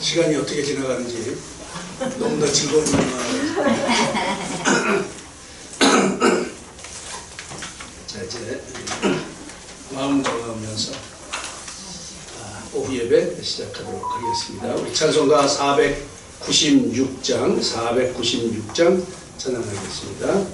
시간이 어떻게 지나가는지 너무나 즐거운 일만. 자, 이제 마음 정하면서 오후 예배 시작하도록 하겠습니다. 우리 찬송가 496장 찬양하겠습니다.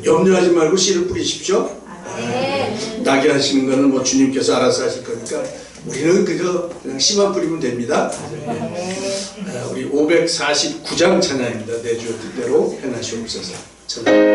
염려하지 말고 씨를 뿌리십시오. 나게 하시는 거는 뭐 주님께서 알아서 하실 거니까 우리는 그냥 씨만 뿌리면 됩니다. 우리 549장 찬양입니다. 내 주의 뜻대로 행하시옵소서. 찬양.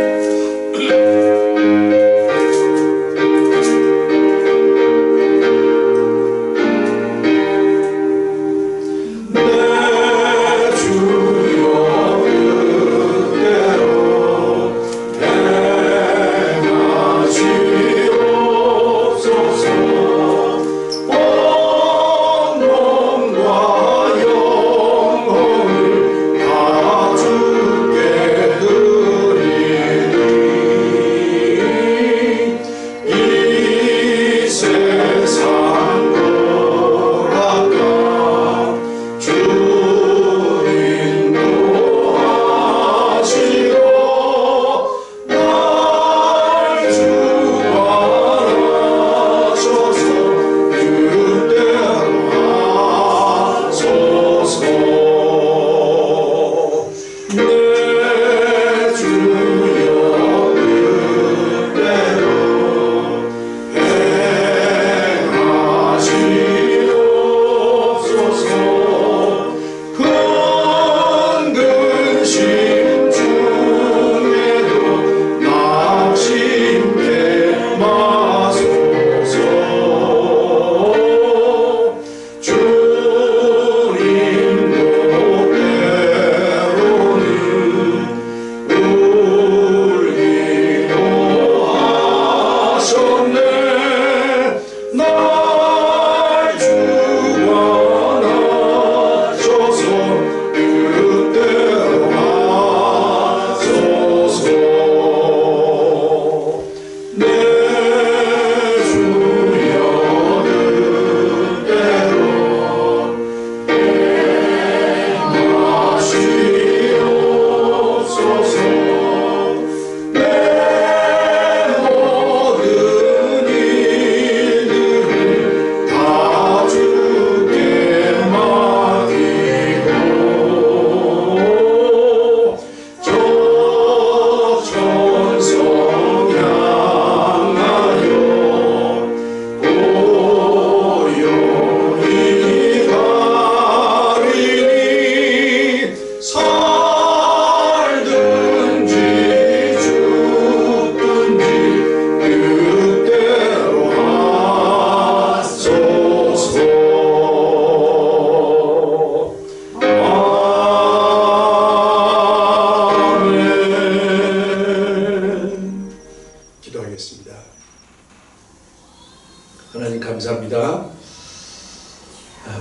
감사합니다.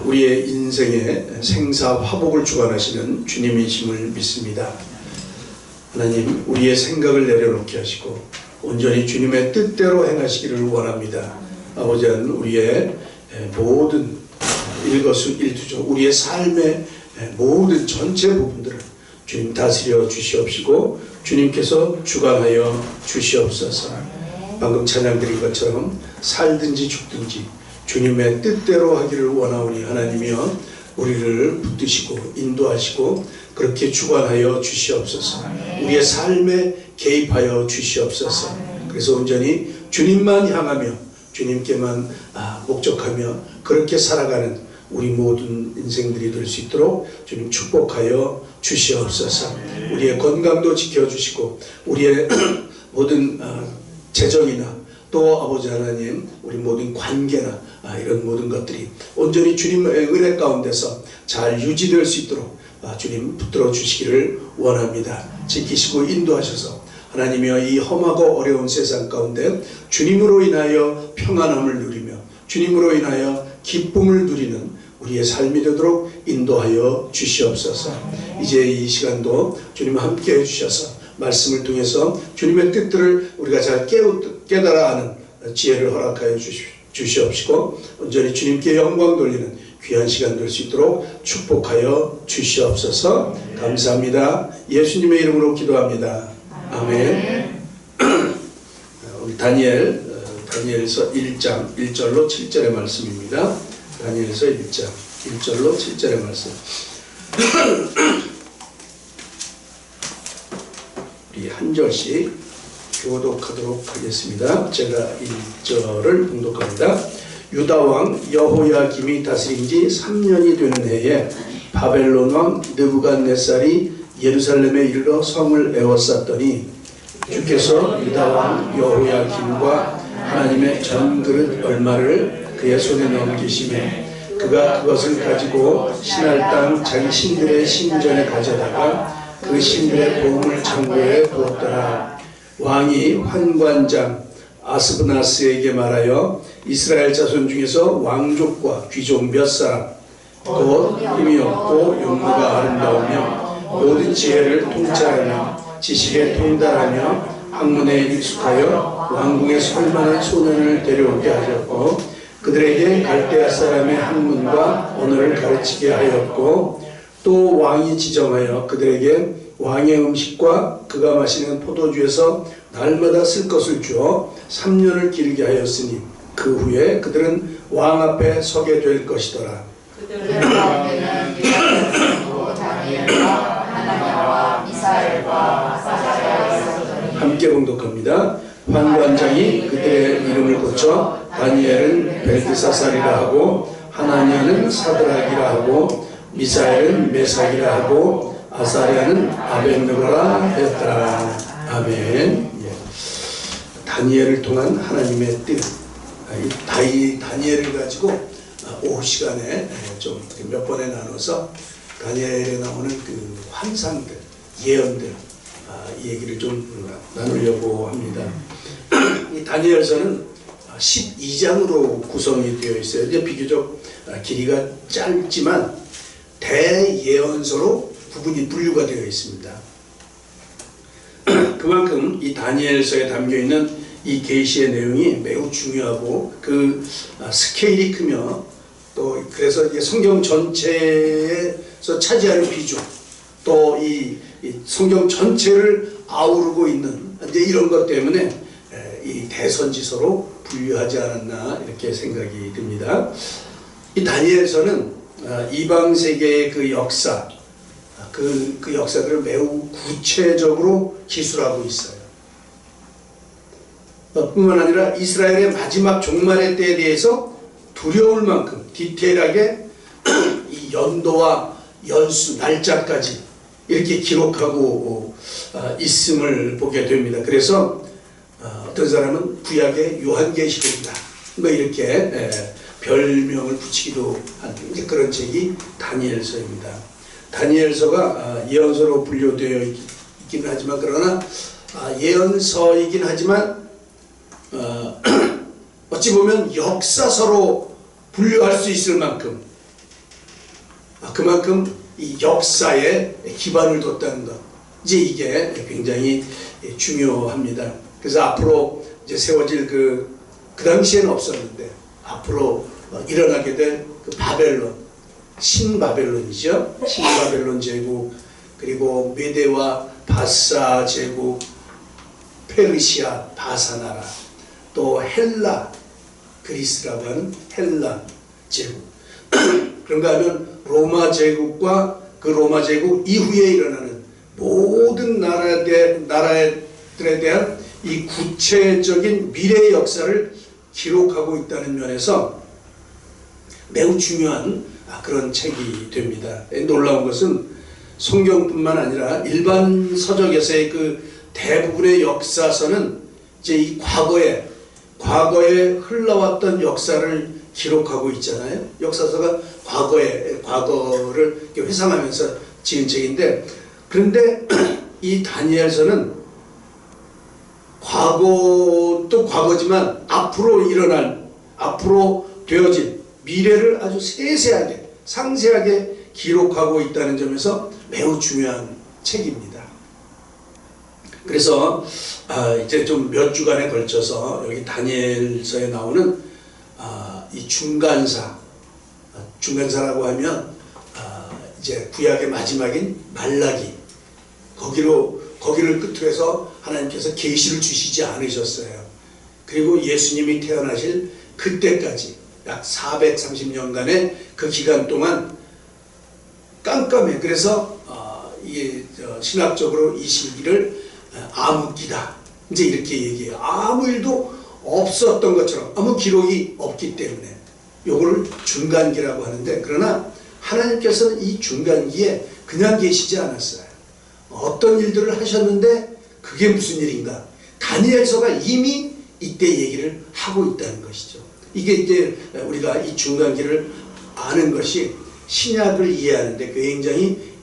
우리의 인생에 생사화복을 주관하시는 주님이심을 믿습니다. 하나님, 우리의 생각을 내려놓게 하시고 온전히 주님의 뜻대로 행하시기를 원합니다. 아버지 하나님, 우리의 모든 일거수일투족, 우리의 삶의 모든 전체 부분들을 주님 다스려 주시옵시고 주님께서 주관하여 주시옵소서. 방금 찬양 드린 것처럼 살든지 죽든지 주님의 뜻대로 하기를 원하오니 하나님이여 우리를 붙드시고 인도하시고 그렇게 주관하여 주시옵소서. 우리의 삶에 개입하여 주시옵소서. 그래서 온전히 주님만 향하며 주님께만 목적하며 그렇게 살아가는 우리 모든 인생들이 될 수 있도록 주님 축복하여 주시옵소서. 우리의 건강도 지켜주시고 우리의 모든 재정이나 또 아버지 하나님 우리 모든 관계나 이런 모든 것들이 온전히 주님의 은혜 가운데서 잘 유지될 수 있도록 주님 붙들어 주시기를 원합니다. 지키시고 인도하셔서 하나님이여 이 험하고 어려운 세상 가운데 주님으로 인하여 평안함을 누리며 주님으로 인하여 기쁨을 누리는 우리의 삶이 되도록 인도하여 주시옵소서. 이제 이 시간도 주님 함께 해주셔서 말씀을 통해서 주님의 뜻들을 우리가 잘 깨달아 아는 지혜를 허락하여 주시옵시고 온전히 주님께 영광 돌리는 귀한 시간 될 수 있도록 축복하여 주시옵소서. 감사합니다. 예수님의 이름으로 기도합니다. 아멘. 우리 다니엘서 1장 1절로 7절의 말씀입니다. 다니엘서 1장 1절로 7절의 말씀. 우리 한 절씩 교독하도록 하겠습니다. 제가 1절을 봉독합니다. 유다왕 여호야김이 다스린 지 3년이 되는 해에 바벨론 왕 느부갓네살이 예루살렘에 이르러 성을 에워쌌더니 주께서 유다왕 여호야김과 하나님의 전그릇 얼마를 그의 손에 넘기심에 그가 그것을 가지고 신할 땅 자기 신들의 신전에 가져다가 그 신들의 보물 창고에 두었더라. 왕이 환관장 아스브나스에게 말하여 이스라엘 자손 중에서 왕족과 귀족 몇 사람 곧 힘이 없고 용모가 아름다우며 모든 지혜를 통찰하며 지식에 통달하며 학문에 익숙하여 왕궁에 설만한 소년을 데려오게 하셨고 그들에게 갈대아 사람의 학문과 언어를 가르치게 하였고 또 왕이 지정하여 그들에게 왕의 음식과 그가 마시는 포도주에서 날마다 쓸 것을 주어 3년을 기르게 하였으니 그 후에 그들은 왕 앞에 서게 될 것이더라. 그들 가운데는 유다에서도 다니엘과 하나냐와 미사엘과 아사랴가 있었더니 함께 봉독합니다. 환관장이 그들의 이름을 고쳐 다니엘은 벨드사살이라 하고 하나냐는 사드락이라 하고 미사엘은 메삭이라 하고 아사랴는 아벳느고라 하였더라. 아멘. 다니엘을 통한 하나님의 뜻. 다니엘을 가지고 오후 시간에 좀 몇 번에 나눠서 다니엘에 나오는 그 환상들, 예언들 이 얘기를 좀 나누려고 합니다. 이 다니엘서는 12장으로 구성이 되어 있어요. 이제 비교적 길이가 짧지만 대예언서로 부분이 분류가 되어 있습니다. 그만큼 이 다니엘서에 담겨있는 이 계시의 내용이 매우 중요하고 그 스케일이 크며 또 그래서 이게 성경 전체에서 차지하는 비중 또 이 성경 전체를 아우르고 있는 이제 이런 것 때문에 이 대선지서로 분류하지 않았나 이렇게 생각이 듭니다. 이 다니엘서는 이방 세계의 그 역사 그 역사들을 매우 구체적으로 기술하고 있어요. 뿐만 아니라 이스라엘의 마지막 종말의 때에 대해서 두려울 만큼 디테일하게 이 연도와 연수, 날짜까지 이렇게 기록하고 있음을 보게 됩니다. 그래서 어떤 사람은 구약의 요한계시록이다 뭐 이렇게 별명을 붙이기도 한 그런 책이 다니엘서입니다. 다니엘서가 예언서로 분류되어 있긴 하지만 그러나 예언서이긴 하지만 어찌 보면 역사서로 분류할 수 있을 만큼 그만큼 이 역사에 기반을 뒀다는 것, 이제 이게 굉장히 중요합니다. 그래서 앞으로 이제 세워질 그 당시에는 없었는데 앞으로 일어나게 될 그 바벨론, 신바벨론이죠. 신바벨론 제국, 그리고 메대와 바사 제국, 페르시아 바사나라, 또 헬라, 그리스라고 하는 헬라 제국. 그런가 하면 로마 제국과 그 로마 제국 이후에 일어나는 모든 나라들에 대한 이 구체적인 미래의 역사를 기록하고 있다는 면에서 매우 중요한 그런 책이 됩니다. 놀라운 것은 성경뿐만 아니라 일반 서적에서의 그 대부분의 역사서는 이제 이 과거에 흘러왔던 역사를 기록하고 있잖아요. 역사서가 과거를 회상하면서 지은 책인데, 그런데 이 다니엘서는 과거도 과거지만 앞으로 일어날, 앞으로 되어질 미래를 아주 세세하게, 상세하게 기록하고 있다는 점에서 매우 중요한 책입니다. 그래서 이제 좀 몇 주간에 걸쳐서 여기 다니엘서에 나오는 이 중간사라고 하면 이제 구약의 마지막인 말라기, 거기를 끝으로 해서 하나님께서 계시를 주시지 않으셨어요. 그리고 예수님이 태어나실 그때까지 약 430년간의 그 기간 동안 깜깜해. 그래서 신학적으로 이 시기를 암흑기다, 이제 이렇게 얘기해요. 아무 일도 없었던 것처럼, 아무 기록이 없기 때문에 요거를 중간기라고 하는데, 그러나 하나님께서는 이 중간기에 그냥 계시지 않았어요. 어떤 일들을 하셨는데 그게 무슨 일인가, 다니엘서가 이미 이때 얘기를 하고 있다는 것이죠. 이게 이제 우리가 이 중간기를 아는 것이 신약을 이해하는데 굉장히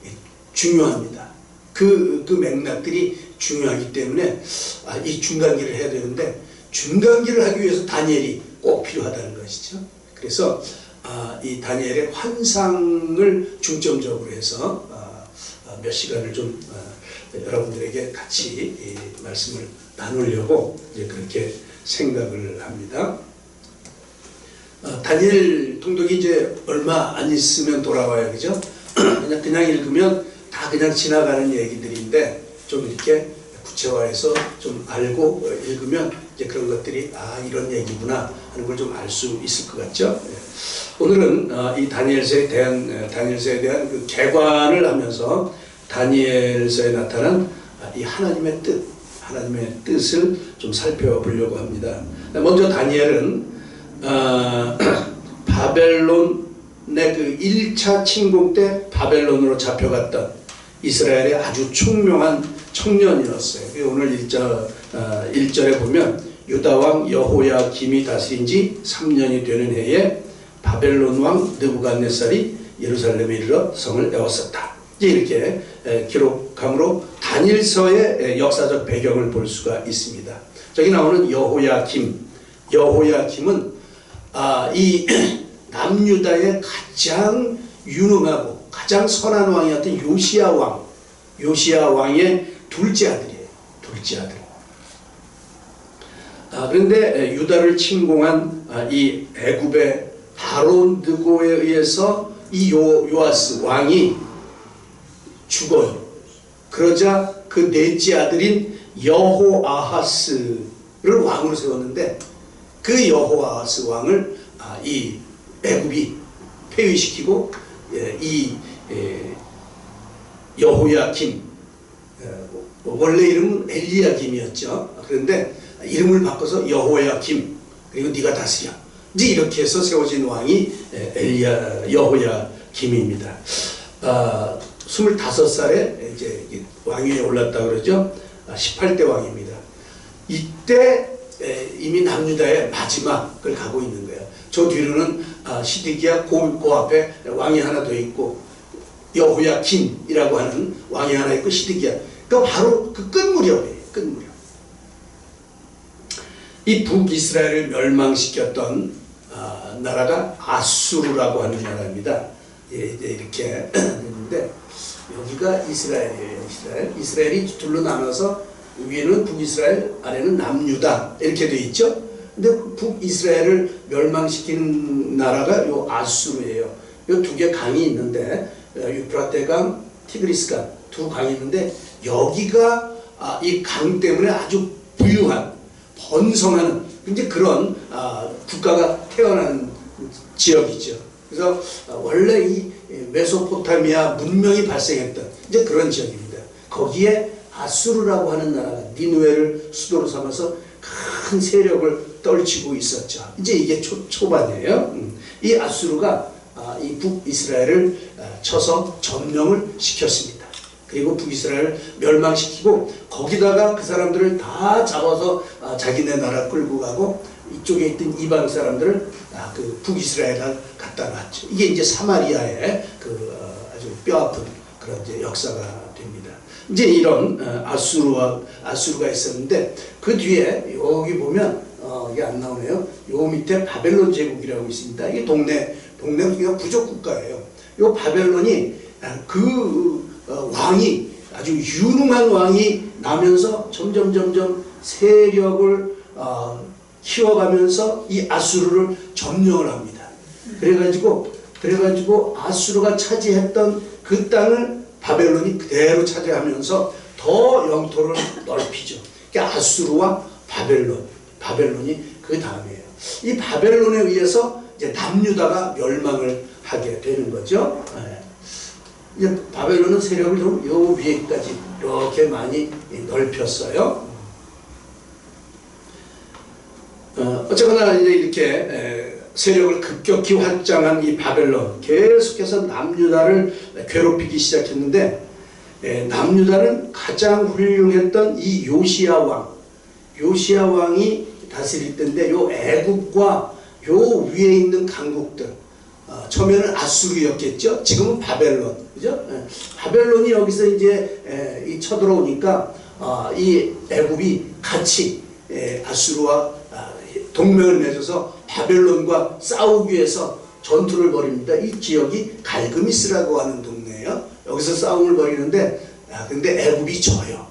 중요합니다. 그 맥락들이 중요하기 때문에 이 중간기를 해야 되는데, 중간기를 하기 위해서 다니엘이 꼭 필요하다는 것이죠. 그래서 이 다니엘의 환상을 중점적으로 해서 몇 시간을 좀 여러분들에게 같이 말씀을 나누려고 이제 그렇게 생각을 합니다. 다니엘 통독이 이제 얼마 안 있으면 돌아와요, 그죠? 그냥 읽으면 다 그냥 지나가는 얘기들인데, 좀 이렇게 구체화해서 좀 알고 읽으면 이제 그런 것들이 이런 얘기구나 하는 걸 좀 알 수 있을 것 같죠? 오늘은 이 다니엘서에 대한 그 개관을 하면서 다니엘서에 나타난 이 하나님의 뜻을 좀 살펴보려고 합니다. 먼저 다니엘은 바벨론의 그 1차 침공 때 바벨론으로 잡혀갔던 이스라엘의 아주 총명한 청년이었어요. 오늘 1절에 보면 유다왕 여호야김이 다스린 지 3년이 되는 해에 바벨론 왕 느부갓네살이 예루살렘에 이르러 성을 에웠었다. 이렇게 기록함으로 다니엘서의 역사적 배경을 볼 수가 있습니다. 저기 나오는 여호야김은 이 남유다의 가장 유능하고 가장 선한 왕이었던 요시야 왕의 둘째 아들이에요. 둘째 아들. 그런데 유다를 침공한 이 애굽의 바로 느고에 의해서 이 요아스 왕이 죽어요. 그러자 그 넷째 아들인 여호아하스를 왕으로 세웠는데, 그 여호아하스 왕을 이 애굽이 폐위시키고 이 여호야김, 원래 이름은 엘리야김이었죠. 그런데 이름을 바꿔서 여호야김, 그리고 네가 다스려, 이제 이렇게 해서 세워진 왕이 여호야김입니다. 25살에 이제 왕위에 올랐다 그러죠. 18대 왕입니다. 이때 이미 남유다의 마지막을 가고 있는 거예요. 저 뒤로는 시드기야 그 앞에 왕이 하나 더 있고, 여호야김이라고 하는 왕이 하나 있고, 시드기야. 그러니까 바로 그 끝무렵이에요. 끝무렵. 이 북이스라엘을 멸망시켰던 나라가 아수르라고 하는 나라입니다. 예, 이제 이렇게 있는데 여기가 이스라엘이에요. 이스라엘이 둘로 나눠서 위에는 북이스라엘, 아래는 남유다 이렇게 돼 있죠. 근데 북이스라엘을 멸망시킨 나라가 요 아수르예요. 요 두 개 강이 있는데 유프라테강, 티그리스강 두 강이 있는데 여기가 이 강 때문에 아주 부유한 번성하는 이제 그런 국가가 태어난 지역이죠. 그래서 원래 이 메소포타미아 문명이 발생했던 이제 그런 지역입니다. 거기에 아수르라고 하는 나라가 니누에를 수도로 삼아서 큰 세력을 떨치고 있었죠. 이제 이게 초반이에요. 이 아수르가 이 북이스라엘을 쳐서 점령을 시켰습니다. 그리고 북이스라엘을 멸망시키고 거기다가 그 사람들을 다 잡아서 자기네 나라 끌고 가고 이쪽에 있던 이방 사람들을 그 북이스라엘에 갖다 놨죠. 이게 이제 사마리아의 그 아주 뼈아픈 그런 이제 역사가 됩니다. 이제 이런 아수르가 있었는데 그 뒤에 여기 보면 이게 안 나오네요. 요 밑에 바벨론 제국이라고 있습니다. 이게 동네가 부족 국가예요. 요 바벨론이 왕이 아주 유능한 왕이 나면서 점점 세력을 키워가면서 이 아수르를 점령을 합니다. 그래가지고 아수르가 차지했던 그 땅을 바벨론이 그대로 차지하면서 더 영토를 넓히죠. 그러니까 아수르와 바벨론이 그 다음이에요. 이 바벨론에 의해서 이제 남유다가 멸망을 하게 되는 거죠. 이제 바벨론은 세력을 좀 요 위에까지 이렇게 많이 넓혔어요. 어쨌거나 이제 이렇게 세력을 급격히 확장한 이 바벨론 계속해서 남유다를 괴롭히기 시작했는데 남유다는 가장 훌륭했던 이 요시야 왕이 다스릴 때인데 요 애국과 요 위에 있는 강국들 처음에는 아수르였겠죠. 지금은 바벨론, 그죠? 바벨론이 여기서 이제 쳐들어오니까 이 애국이 같이 아수르와 동맹을 맺어서 바벨론과 싸우기 위해서 전투를 벌입니다. 이 지역이 갈그미스라고 하는 동네예요. 여기서 싸움을 벌이는데 근데 애굽이 져요.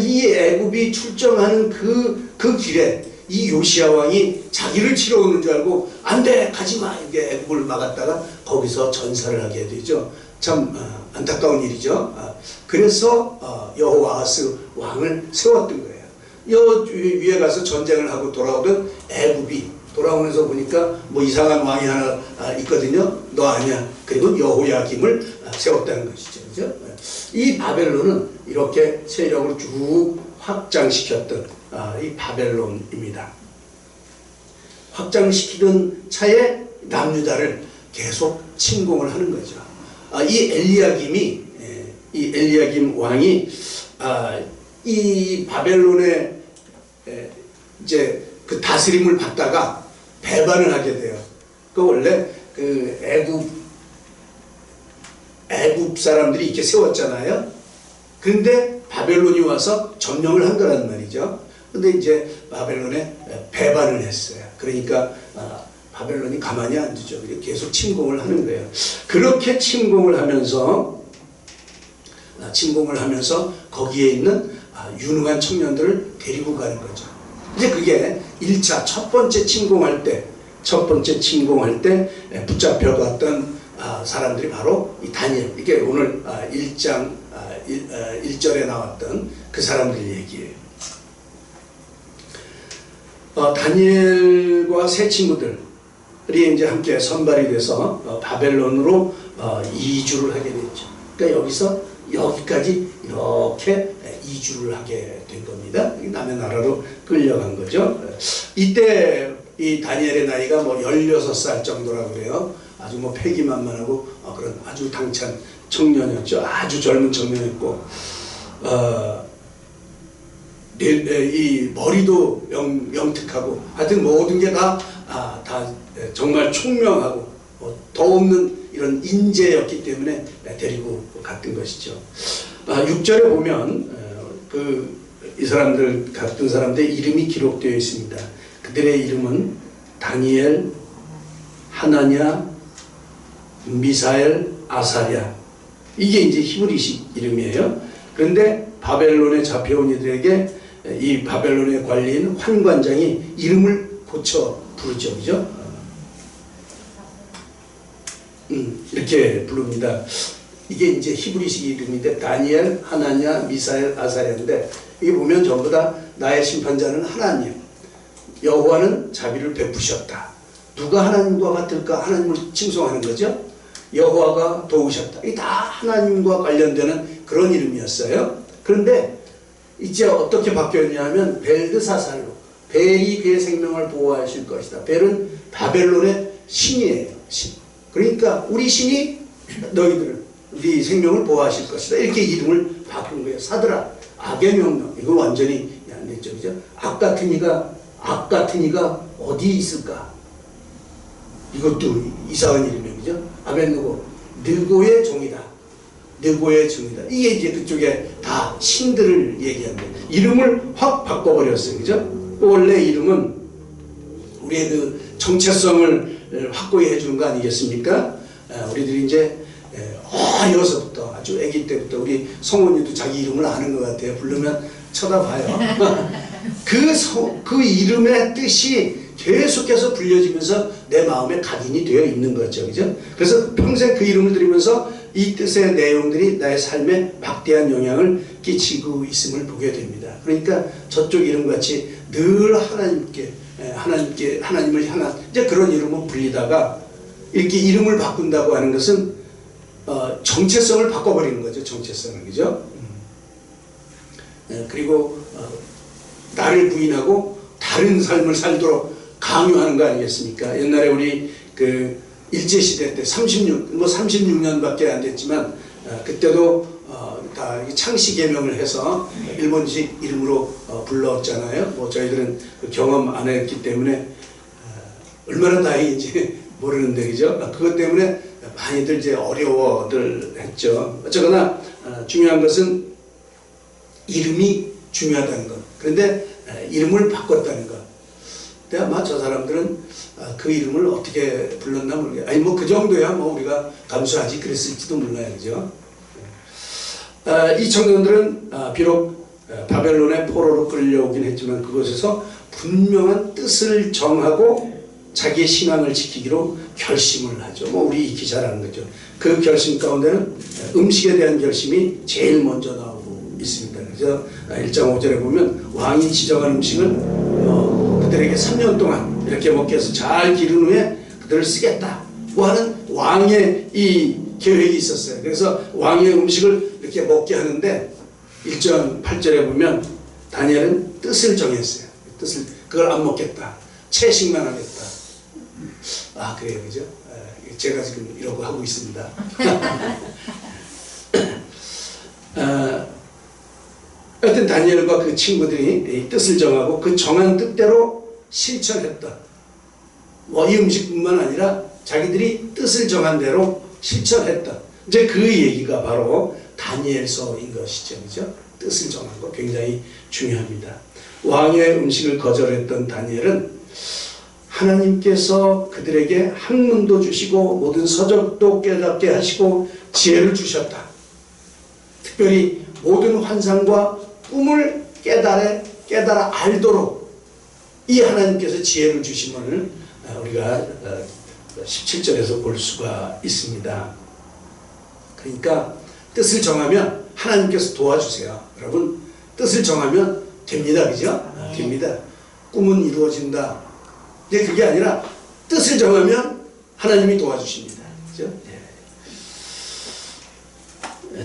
이 애굽이 출정하는 그 길에 이 요시야 왕이 자기를 치러 오는 줄 알고 안돼 가지마 이게 애굽을 막았다가 거기서 전사를 하게 되죠. 참 안타까운 일이죠. 그래서 여호아스 왕을 세웠던 거예요. 여 위에 가서 전쟁을 하고 돌아오던 애굽이 돌아오면서 보니까 뭐 이상한 왕이 하나 있거든요. 너 아니야. 그리고 여호야김을 세웠다는 것이죠. 그죠? 이 바벨론은 이렇게 세력을 쭉 확장시켰던 이 바벨론입니다. 확장시키던 차에 남유다를 계속 침공을 하는 거죠. 이 엘리야김 왕이 이 바벨론의 이제 그 다스림을 받다가 배반을 하게 돼요. 그 원래 그 애굽 사람들이 이렇게 세웠잖아요. 근데 바벨론이 와서 점령을 한 거란 말이죠. 근데 이제 바벨론에 배반을 했어요. 그러니까 바벨론이 가만히 안 두죠. 계속 침공을 하는 거예요. 그렇게 침공을 하면서 거기에 있는 유능한 청년들을 데리고 가는 거죠. 이제 그게 1차 첫 번째 침공할 때 붙잡혀갔던 사람들이 바로 이 다니엘, 이게 오늘 1장 1절에 나왔던 그 사람들 얘기예요. 다니엘과 세 친구들이 이제 함께 선발이 돼서 바벨론으로 이주를 하게 됐죠. 그러니까 여기까지 이렇게 이주를 하게 된 겁니다. 남의 나라로 끌려간 거죠. 이때 이 다니엘의 나이가 뭐 16살 정도라고 그래요. 아주 뭐 패기만만하고 그런 아주 당찬 청년이었죠. 아주 젊은 청년이었고 이 머리도 영특하고 하여튼 모든 게 다 정말 총명하고 더 없는 이런 인재였기 때문에 데리고 갔던 것이죠. 6절에 보면 이 사람들 갔던 사람들의 이름이 기록되어 있습니다. 그들의 이름은 다니엘, 하나냐, 미사엘, 아사랴. 이게 이제 히브리식 이름이에요. 그런데 바벨론에 잡혀온 이들에게 이 바벨론의 관리인 환관장이 이름을 고쳐 부르죠. 그죠? 이렇게 부릅니다. 이게 이제 히브리식 이름인데 다니엘, 하나냐, 미사엘, 아사랴인데 이게 보면 전부 다 나의 심판자는 하나님, 여호와는 자비를 베푸셨다. 누가 하나님과 같을까? 하나님을 칭송하는 거죠. 여호와가 도우셨다. 이게 다 하나님과 관련되는 그런 이름이었어요. 그런데 이제 어떻게 바뀌었냐 하면 벨드사살로, 벨이 그의 생명을 보호하실 것이다. 벨은 바벨론의 신이에요. 신. 그러니까 우리 신이 너희들을, 네 생명을 보호하실 것이다. 이렇게 이름을 바꾼 거예요. 사드라, 악의 명령. 이거 완전히 안 됐죠. 그죠? 악 같은 이가 어디 있을까? 이것도 이상한 이름이에요. 그죠? 아벤누고, 느고의 종이다. 느고의 종이다. 이게 이제 그쪽에 다 신들을 얘기하는데 이름을 확 바꿔버렸어요. 그죠? 원래 이름은 우리의 그 정체성을 확고히 해주는 거 아니겠습니까? 우리들이 이제 어려서부터 아주 아기 때부터 우리 성원이도 자기 이름을 아는 것 같아요. 부르면 쳐다봐요. 그 이름의 뜻이 계속해서 불려지면서 내 마음에 각인이 되어 있는 거죠. 그죠? 그래서 평생 그 이름을 들으면서 이 뜻의 내용들이 나의 삶에 막대한 영향을 끼치고 있음을 보게 됩니다. 그러니까 저쪽 이름같이 늘 하나님을 향한 이제 그런 이름을 불리다가 이렇게 이름을 바꾼다고 하는 것은 정체성을 바꿔버리는 거죠. 정체성을. 그죠? 그리고 나를 부인하고 다른 삶을 살도록 강요하는 거 아니겠습니까? 옛날에 우리 그 일제시대 때 36년밖에 안 됐지만 그때도 다 창씨 개명을 해서 일본식 이름으로 불렀잖아요. 뭐 저희들은 그 경험 안 했기 때문에 얼마나 다행인지 모르는데, 그죠? 그것 때문에 많이들 이제 어려워들 했죠. 어쨌거나 중요한 것은 이름이 중요하다는 것. 그런데 이름을 바꿨다는 것. 근데 아마 저 사람들은 그 이름을 어떻게 불렀나 모르겠어요. 아니 뭐 그 정도야 뭐 우리가 감수하지 그랬을지도 몰라요. 그죠? 이 청년들은 비록 바벨론의 포로로 끌려오긴 했지만 그곳에서 분명한 뜻을 정하고 자기의 신앙을 지키기로 결심을 하죠. 뭐 우리 익히 잘 아는 거죠. 그 결심 가운데는 음식에 대한 결심이 제일 먼저 나오고 있습니다. 그래서 1장 5절에 보면 왕이 지정한 음식을 그들에게 3년 동안 이렇게 먹게 해서 잘 기른 후에 그들을 쓰겠다고 하는 왕의 이 계획이 있었어요. 그래서 왕의 음식을 이렇게 먹게 하는데 1장 8절에 보면 다니엘은 뜻을 정했어요. 뜻을, 그걸 안 먹겠다. 채식만 하겠다. 아, 그래요. 그죠? 제가 지금 이러고 하고 있습니다. 하여튼 다니엘과 그 친구들이 뜻을 정하고 그 정한 뜻대로 실천했다. 뭐 이 음식뿐만 아니라 자기들이 뜻을 정한 대로 실천했다. 이제 그 얘기가 바로 다니엘서인 것이죠. 그죠? 뜻을 정한 거 굉장히 중요합니다. 왕의 음식을 거절했던 다니엘은 하나님께서 그들에게 학문도 주시고 모든 서적도 깨닫게 하시고 지혜를 주셨다. 특별히 모든 환상과 꿈을 깨달아 알도록 이 하나님께서 지혜를 주심을 우리가 17절에서 볼 수가 있습니다. 그러니까 뜻을 정하면 하나님께서 도와주세요. 여러분, 뜻을 정하면 됩니다. 그죠? 됩니다. 꿈은 이루어진다. 근데 그게 아니라 뜻을 정하면 하나님이 도와주십니다. 그죠?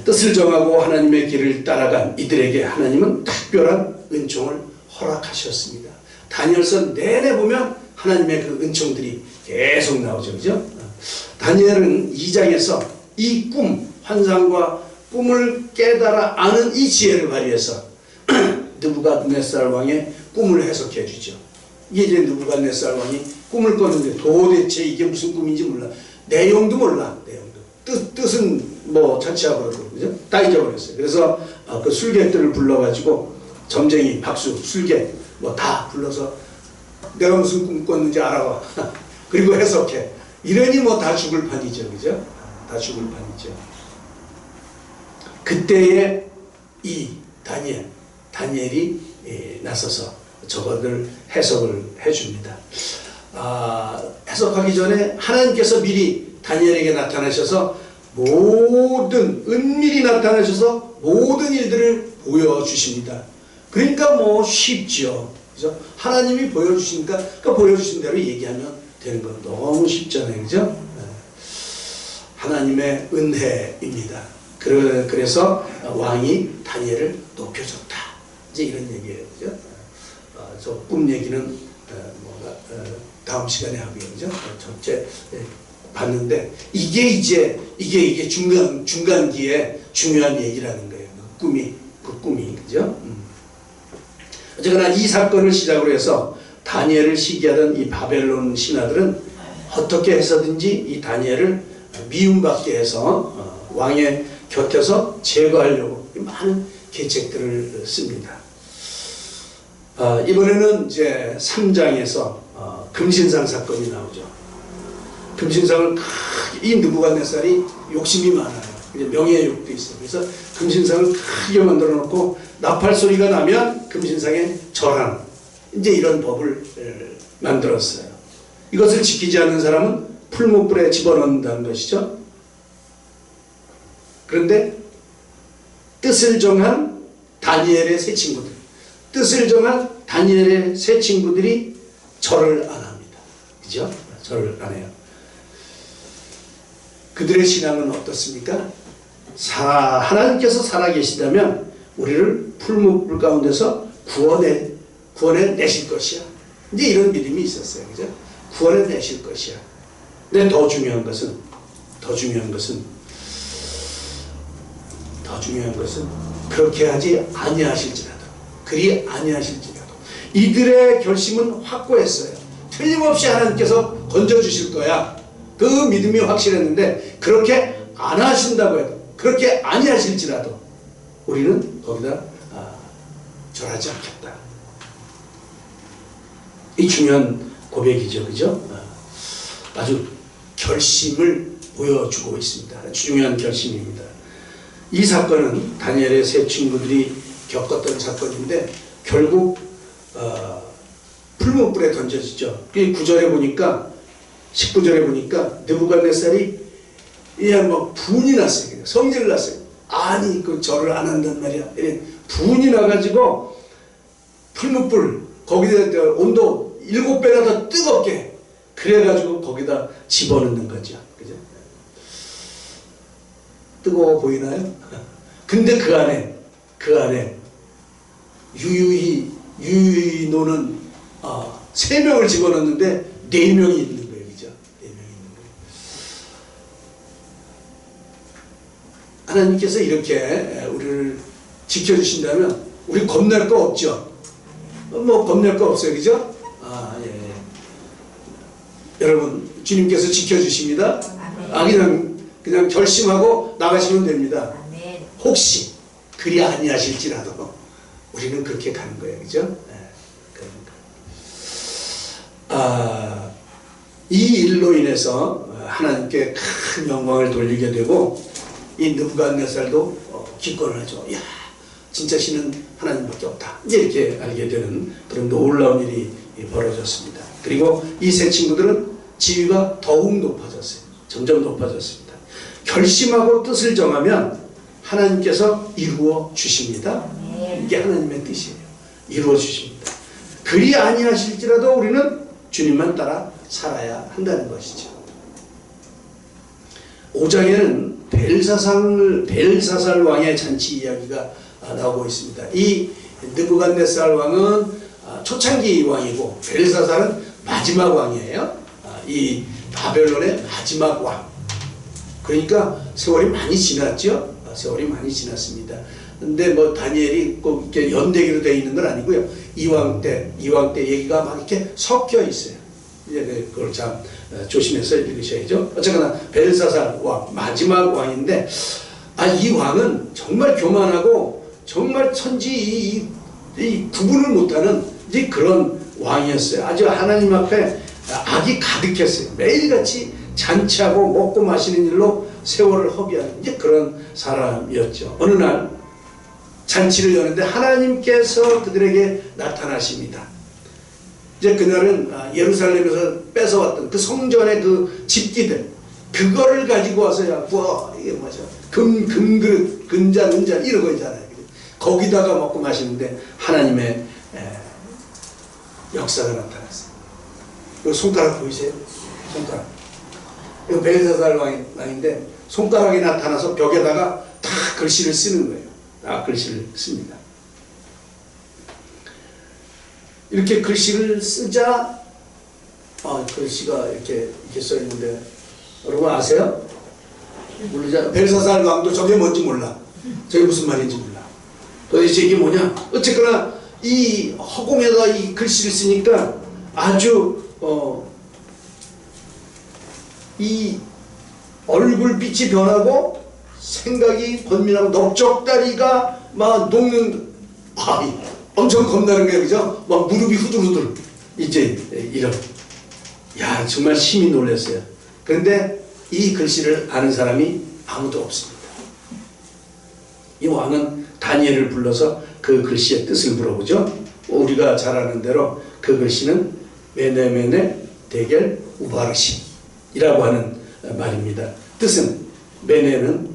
뜻을 정하고 하나님의 길을 따라간 이들에게 하나님은 특별한 은총을 허락하셨습니다. 다니엘서 내내 보면 하나님의 그 은총들이 계속 나오죠. 그죠? 다니엘은 2장에서 이 꿈, 환상과 꿈을 깨달아 아는 이 지혜를 발휘해서 느부갓네살 왕의 꿈을 해석해 주죠. 이게 이제 느부갓네살 왕이 꿈을 꿨는데 도대체 이게 무슨 꿈인지 몰라. 내용도 몰라. 뜻은 뭐 차치하고도 그죠? 다 잊어버렸어요. 그래서 그 술객들을 불러가지고 점쟁이, 박수, 술객 뭐 다 불러서 내가 무슨 꿈 꿨는지 알아봐. 그리고 해석해. 이러니 뭐 다 죽을 판이죠. 그죠? 다 죽을 판이죠. 그때에 이 다니엘이 나서서 저것을 해석을 해줍니다. 해석하기 전에 하나님께서 미리 다니엘에게 나타나셔서 은밀히 나타나셔서 모든 일들을 보여주십니다. 그러니까 뭐 쉽죠. 그죠? 하나님이 보여주시니까 그 보여주신 대로 얘기하면 되는 건 너무 쉽잖아요. 그죠? 하나님의 은혜입니다. 그래서 왕이 다니엘을 높여줬다. 이제 이런 얘기예요. 그죠? 저 꿈 얘기는 다음 시간에 하고요. 그죠? 전체 봤는데 이게 중간기에 중요한 얘기라는 거예요. 그 꿈이 그죠? 어쨌거나 이 사건을 시작으로 해서 다니엘을 시기하던 이 바벨론 신하들은 어떻게 해서든지 이 다니엘을 미움받게 해서 왕의 곁에서 제거하려고 많은 계책들을 씁니다. 이번에는 이제 3장에서 금신상 사건이 나오죠. 금신상을 이 느부갓네살이 욕심이 많아요. 명예욕도 있어요. 그래서 금신상을 크게 만들어 놓고 나팔 소리가 나면 금신상에 절하는 이제 이런 법을 만들었어요. 이것을 지키지 않는 사람은 풀무불에 집어넣는다는 것이죠. 그런데 뜻을 정한 다니엘의 세 친구들이 절을 안 합니다. 그죠? 절을 안 해요. 그들의 신앙은 어떻습니까? 하나님께서 살아계시다면 우리를 풀무불 가운데서 구원해 내실 것이야. 이제 이런 믿음이 있었어요. 그죠? 구원해 내실 것이야. 근데 더 중요한 것은 그렇게 하지 아니하실지라도 이들의 결심은 확고했어요. 틀림없이 하나님께서 건져주실 거야. 그 믿음이 확실했는데 그렇게 안 하신다고 해도 그렇게 아니하실지라도 우리는 거기다 절하지 않겠다. 이 중요한 고백이죠. 그죠? 아주 결심을 보여주고 있습니다. 아주 중요한 결심입니다. 이 사건은 다니엘의 세 친구들이 겪었던 사건인데 결국 풀무불에 던져지죠. 9절에 보니까 19절에 보니까 느부갓네살이 막 분이 났어요. 성질을 났어요. 아니 그 절을 안 한단 말이야. 분이 나가지고 풀무불 거기다 온도 7배나 더 뜨겁게 그래가지고 거기다 집어넣는 거죠. 그죠? 뜨거워 보이나요? 근데 그 안에 유유히 노는 3명을 집어넣는데 4명이 있는 거예요. 그죠? 4명이 있는 거예요. 하나님께서 이렇게 우리를 지켜주신다면 우리 겁낼 거 없죠? 뭐 겁낼 거 없어요. 그죠? 예. 여러분 주님께서 지켜주십니다. 그냥 결심하고 나가시면 됩니다. 혹시 그리 아니하실지라도 우리는 그렇게 가는 거예요. 그죠? 이 일로 인해서 하나님께 큰 영광을 돌리게 되고 이 느부갓네살도 기권을 하죠. 야, 진짜 신은 하나님밖에 없다. 이제 이렇게 알게 되는 그런 놀라운 일이 벌어졌습니다. 그리고 이 세 친구들은 지위가 더욱 높아졌어요. 점점 높아졌습니다. 결심하고 뜻을 정하면 하나님께서 이루어 주십니다. 이게 하나님의 뜻이에요. 이루어 주십니다. 그리 아니하실지라도 우리는 주님만 따라 살아야 한다는 것이죠. 5장에는 벨사살 왕의 잔치 이야기가 나오고 있습니다. 이 느부갓네살 왕은 초창기 왕이고 벨사살은 마지막 왕이에요. 이 바벨론의 마지막 왕. 그러니까 세월이 많이 지났죠. 세월이 많이 지났습니다. 근데 뭐 다니엘이 꼭 이렇게 연대기로 되어 있는 건 아니고요. 이왕 때 얘기가 막 이렇게 섞여 있어요. 이제 그걸 참 조심해서 읽으셔야죠. 어쨌거나 벨사살 왕, 마지막 왕인데 이 왕은 정말 교만하고 정말 천지 이 구분을 못하는 이제 그런 왕이었어요. 아주 하나님 앞에 악이 가득했어요. 매일같이 잔치하고 먹고 마시는 일로 세월을 허비하는 이제 그런 사람이었죠. 어느 날 잔치를 여는데 하나님께서 그들에게 나타나십니다. 이제 그날은 예루살렘에서 뺏어왔던 그 성전의 그 집기들, 그거를 가지고 와서 야, 이게 뭐죠? 금그릇, 근잔, 은잔 이런 거 있잖아요. 거기다가 먹고 마시는데 하나님의 역사가 나타났어요. 이 손가락 보이세요? 손가락. 이거 벨사살 왕인데 손가락이 나타나서 벽에다가 다 글씨를 쓰는 거예요. 다 글씨를 씁니다. 이렇게 글씨를 쓰자, 글씨가 이렇게 써 있는데, 여러분 아세요? 모르죠? 벨사살 왕도 저게 뭔지 몰라. 저게 무슨 말인지 몰라. 도대체 이게 뭐냐? 어쨌거나 이 허공에다 이 글씨를 쓰니까 아주 이 얼굴빛이 변하고 생각이 번민하고 넓적다리가 막 녹는, 엄청 겁나는 거예요. 그죠? 막 무릎이 후들후들 이제 이런. 야, 정말 심히 놀랐어요. 그런데 이 글씨를 아는 사람이 아무도 없습니다. 이 왕은 다니엘을 불러서 그 글씨의 뜻을 물어보죠. 우리가 잘 아는 대로 그 글씨는 메네메네 데겔 우바르신이라고 하는 말입니다. 뜻은 메네는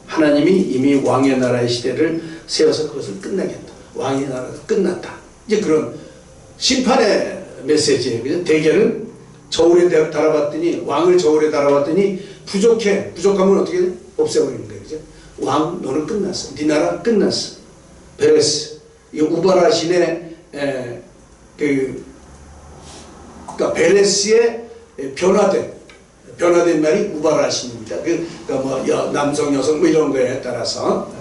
하나님이 이미 왕의 나라의 시대를 세워서 그것을 끝내겠다. 왕의 나라가 끝났다. 이제 그런 심판의 메시지예요. 그죠? 대결은 저울에 달아봤더니, 왕을 저울에 달아봤더니 부족하면 어떻게 없애버리는 거예요. 그죠? 왕, 너는 끝났어. 네 나라 끝났어. 베레스, 이 우바라신의 그러니까 베레스의 변화된 말이 우바라신입니다. 그러니까 뭐 남성, 여성 뭐 이런 거에 따라서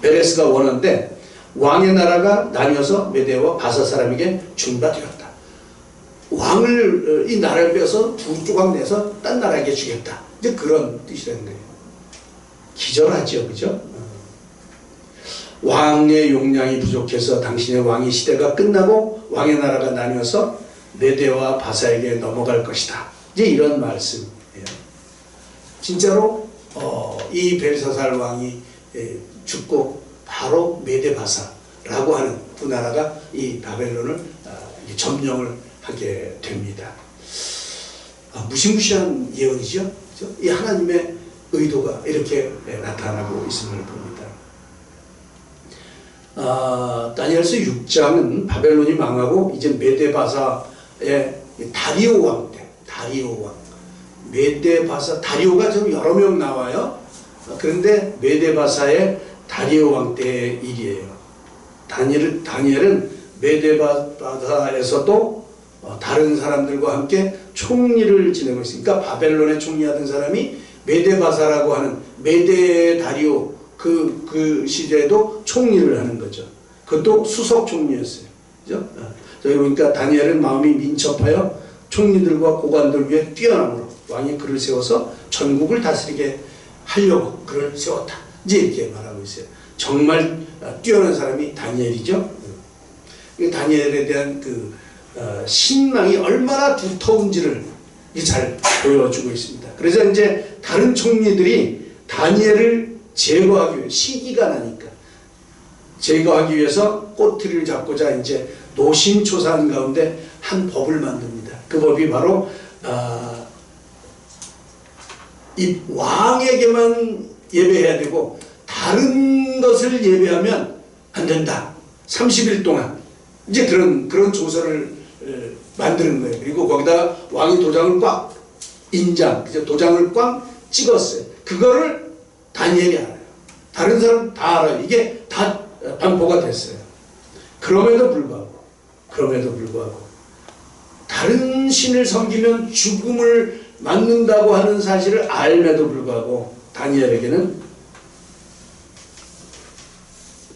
베레스가 원한데, 왕의 나라가 나뉘어서 메대와 바사 사람에게 준바되었다. 왕을 이 나라를 빼서 두 조각 내서 딴 나라에게 주겠다. 이제 그런 뜻이라는 거예요. 기절하죠, 그죠? 왕의 용량이 부족해서 당신의 왕의 시대가 끝나고 왕의 나라가 나뉘어서 메대와 바사에게 넘어갈 것이다. 이제 이런 말씀이에요. 진짜로 이 벨사살 왕이 죽고 바로 메대 바사라고 하는 두 나라가 이 바벨론을 점령을 하게 됩니다. 무시무시한 예언이죠. 그렇죠? 이 하나님의 의도가 이렇게 나타나고 있음을 봅니다. 다니엘서 6장은 바벨론이 망하고 이제 메데바사의 다리오 왕 때, 다리오 왕. 메데바사, 다리오가 좀 여러 명 나와요. 그런데 메데바사의 다리오 왕 때의 일이에요. 다니엘은 메데바사에서도 다른 사람들과 함께 총리를 지내고 있으니까 바벨론에 총리하던 사람이 메데바사라고 하는 메데 다리오 그 시대에도 총리를 하는 거죠. 그것도 수석 총리였어요. 그죠? 저희 보니까 다니엘은 마음이 민첩하여 총리들과 고관들 위에 뛰어남으로 왕이 그를 세워서 전국을 다스리게 하려고 그를 세웠다. 이제 이렇게 말하고 있어요. 정말 뛰어난 사람이 다니엘이죠. 다니엘에 대한 그 신망이 얼마나 두터운지를 잘 보여주고 있습니다. 그래서 이제 다른 총리들이 다니엘을 제거하기 위해, 시기가 나니까 제거하기 위해서 꼬투리를 잡고자 이제 노심초사한 가운데 한 법을 만듭니다. 그 법이 바로 이 왕에게만 예배해야 되고 다른 것을 예배하면 안 된다. 30일 동안 이제 그런 조서를 만드는 거예요. 그리고 거기다 왕이 도장을 꽉 도장을 꽉 찍었어요. 그거를 다니엘이 알아요. 다른 사람 다 알아요. 이게 다 반포가 됐어요. 그럼에도 불구하고 다른 신을 섬기면 죽음을 맞는다고 하는 사실을 알매도 불구하고 다니엘에게는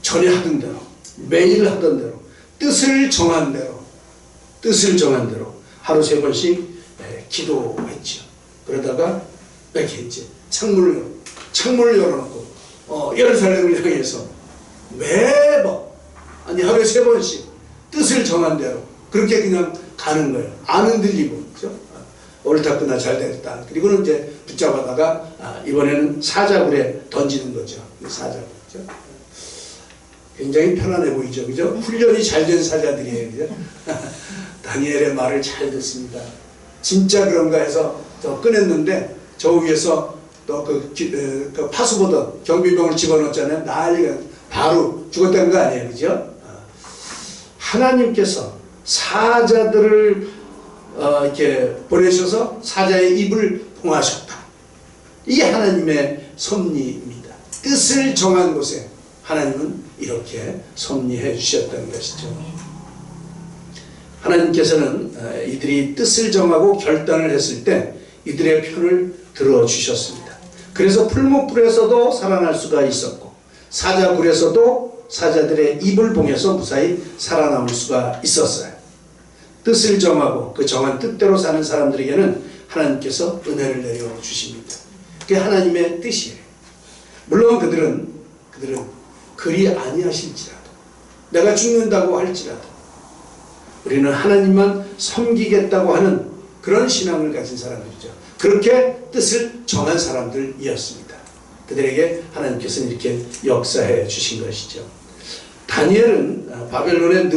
전에 하던 대로, 매일 하던 대로, 뜻을 정한 대로 하루 3번씩 기도했죠. 그러다가 이렇게 했지. 창문을 열어놓고 예루살렘을 향해서 매번 하루에 3번씩 뜻을 정한 대로 그렇게 그냥 가는 거예요. 안 흔들리고, 그죠? 옳았구나, 잘 됐다. 그리고는 이제 붙잡아다가 이번에는 사자굴에 던지는 거죠. 사자굴, 그죠? 굉장히 편안해 보이죠, 그죠? 훈련이 잘 된 사자들이에요, 그죠? 다니엘의 말을 잘 듣습니다. 진짜 그런가 해서 저 꺼냈는데 저 위에서 또 그 파수보던 경비병을 집어넣었잖아요. 난리가 바로 죽었다는 거 아니에요, 그죠? 하나님께서 사자들을 이렇게 보내셔서 사자의 입을 봉하셨다. 이게 하나님의 섭리입니다. 뜻을 정한 곳에 하나님은 이렇게 섭리해 주셨다는 것이죠. 하나님께서는 이들이 뜻을 정하고 결단을 했을 때 이들의 편을 들어주셨습니다. 그래서 풀무불에서도 살아날 수가 있었고 사자굴에서도 사자들의 입을 봉해서 무사히 살아남을 수가 있었어요. 뜻을 정하고 그 정한 뜻대로 사는 사람들에게는 하나님께서 은혜를 내려주십니다. 그게 하나님의 뜻이에요. 물론 그들은 그리 아니하실지라도 내가 죽는다고 할지라도 우리는 하나님만 섬기겠다고 하는 그런 신앙을 가진 사람들이죠. 그렇게 뜻을 정한 사람들이었습니다. 그들에게 하나님께서는 이렇게 역사해 주신 것이죠. 다니엘은 바벨론의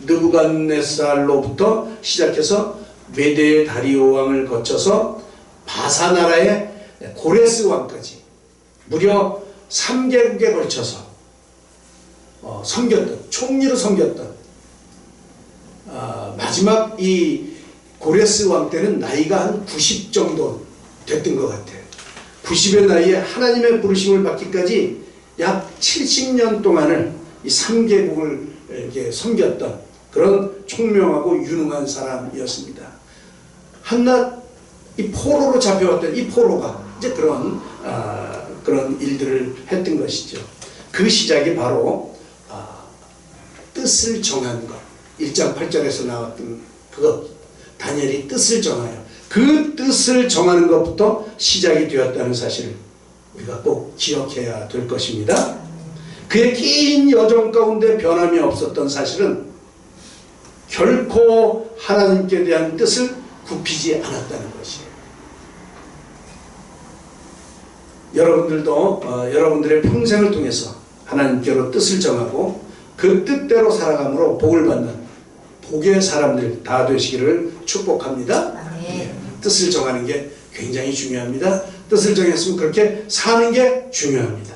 느부갓네살로부터 시작해서 메데 다리오 왕을 거쳐서 바사나라의 고레스 왕까지 무려 3개국에 걸쳐서 섬겼던, 총리로 섬겼던 마지막 이 고레스 왕 때는 나이가 한 90 정도 됐던 것 같아요. 90의 나이에 하나님의 부르심을 받기까지 약 70년 동안을 이 3개국을 이렇게 섬겼던 그런 총명하고 유능한 사람이었습니다. 한낱 이 포로로 잡혀왔던 이 포로가 이제 그런 일들을 했던 것이죠. 그 시작이 바로 뜻을 정한 것. 1장 8절에서 나왔던 그것. 다니엘이 뜻을 정하여 그 뜻을 정하는 것부터 시작이 되었다는 사실을 우리가 꼭 기억해야 될 것입니다. 그의 긴 여정 가운데 변함이 없었던 사실은 결코 하나님께 대한 뜻을 굽히지 않았다는 것이에요. 여러분들도 여러분들의 평생을 통해서 하나님께로 뜻을 정하고 그 뜻대로 살아감으로 복을 받는 복의 사람들 다 되시기를 축복합니다. 네. 뜻을 정하는 게 굉장히 중요합니다. 뜻을 정했으면 그렇게 사는 게 중요합니다.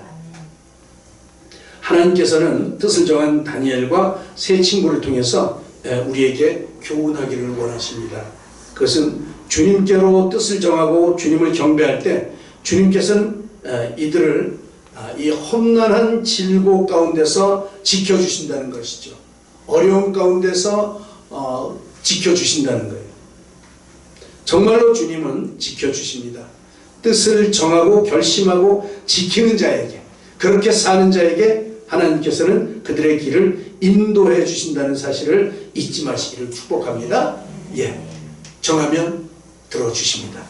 하나님께서는 뜻을 정한 다니엘과 세 친구를 통해서 우리에게 교훈하기를 원하십니다. 그것은 주님께로 뜻을 정하고 주님을 경배할 때 주님께서는 이들을 이 험난한 질고 가운데서 지켜주신다는 것이죠. 어려운 가운데서 지켜주신다는 거예요. 정말로 주님은 지켜주십니다. 뜻을 정하고 결심하고 지키는 자에게, 그렇게 사는 자에게 하나님께서는 그들의 길을 인도해 주신다는 사실을 잊지 마시기를 축복합니다. 예, 정하면 들어주십니다.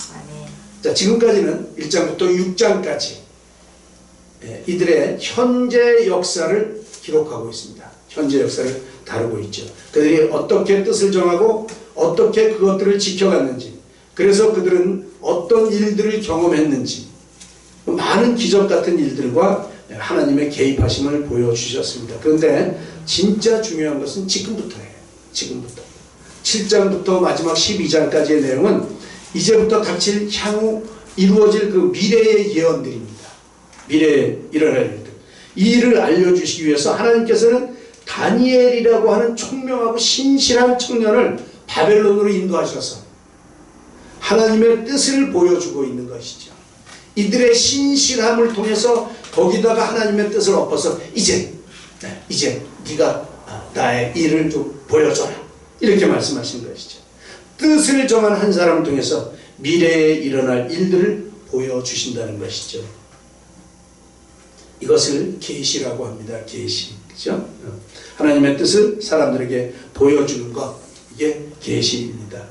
자, 지금까지는 1장부터 6장까지 이들의 현재 역사를 기록하고 있습니다. 현재 역사를 다루고 있죠. 그들이 어떻게 뜻을 정하고 어떻게 그것들을 지켜갔는지, 그래서 그들은 어떤 일들을 경험했는지, 많은 기적 같은 일들과 하나님의 개입하심을 보여주셨습니다. 그런데 진짜 중요한 것은 지금부터예요. 지금부터 7장부터 마지막 12장까지의 내용은 이제부터 닥칠 향후 이루어질 그 미래의 예언들입니다. 미래에 일어날 일들, 이 일을 알려주시기 위해서 하나님께서는 다니엘이라고 하는 총명하고 신실한 청년을 바벨론으로 인도하셔서 하나님의 뜻을 보여주고 있는 것이죠. 이들의 신실함을 통해서 거기다가 하나님의 뜻을 엎어서 이제 네가 나의 일을 좀 보여줘라, 이렇게 말씀하신 것이죠. 뜻을 정한 한 사람을 통해서 미래에 일어날 일들을 보여주신다는 것이죠. 이것을 계시라고 합니다. 계시, 그죠? 하나님의 뜻을 사람들에게 보여주는 것, 이게 계시입니다.